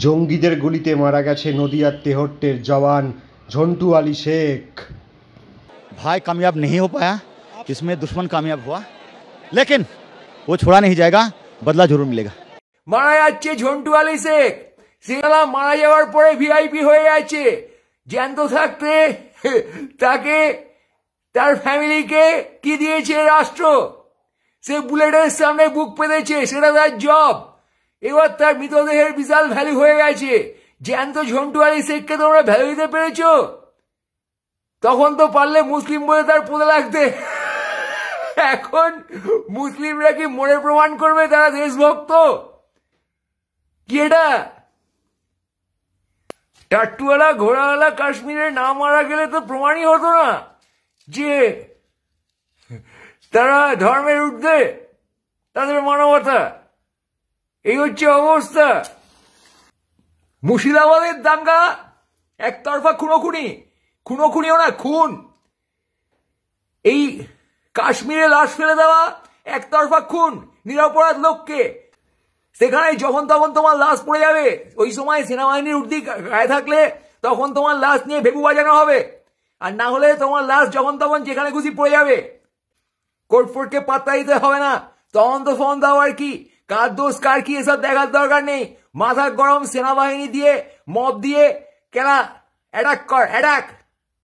জঙ্গিদের গুলিতে মারা গেছে নদিয়ার তেহট্টের জওয়ান ঝন্টু আলী শেখ। भाई कामयाब नहीं हो पाया, इसमें दुश्मन कामयाब हुआ, लेकिन वो छोड़ा नहीं जाएगा, बदला जरूर मिलेगा। মারা যাচ্ছে ঝন্টু আলী শেখ। সিঙ্গালা মারা যাওয়ার পরে ভিআইপি হয়ে যাচ্ছে। জ্যান্ত থাকতে তাকে তার ফ্যামিলিকে কি দিয়েছে রাষ্ট্র? সে বুলেটের সামনে বুক পেতেছে, সেটা তার জব। এবার তার মৃতদেহের বিশাল ভ্যালু হয়ে গেছে। জ্যান্ত ঝন্টু আলী শেখকে তোমরা ভ্যালু দিতে পেরেছ? তখন তো পারলে মুসলিম বলে তার পোদে লাগতে। এখন মুসলিমরা কি মরে প্রমাণ করবে তারা দেশভক্ত? কি এটা টাট্টুওয়ালা ঘোড়াওয়ালা কাশ্মীরে না মারা গেলে তো প্রমাণই হতো না যে তারা ধর্মের ঊর্ধ্বে, তাদের মানবতা। এই হচ্ছে অবস্থা। মুর্শিদাবাদের দাঙ্গা একতরফা খুনোখুনিও না, খুন। এই কাশ্মীরে লাশ ফেলে দেওয়া একতরফা খুন, নিরপরাধ লোককে। সেখানে যখন তখন তোমার লাশ পড়ে যাবে, ওই সময় সেনাবাহিনীর উর্দি গায়ে থাকলে তখন তোমার লাশ নিয়ে ভেবু বাজানো হবে, আর না হলে তোমার লাশ যখন তখন যেখানে খুশি পড়ে যাবে। কোর্ট ফোর্টকে পাত্তা দিতে হবে না, তদন্ত ফন্ত হওয়ার কি, কার দোষ কার কি এসব দেখার দরকার নেই। মাথা গরম সেনাবাহিনী দিয়ে, মব দিয়ে কেনা অ্যাটাক কর, অ্যাটাক।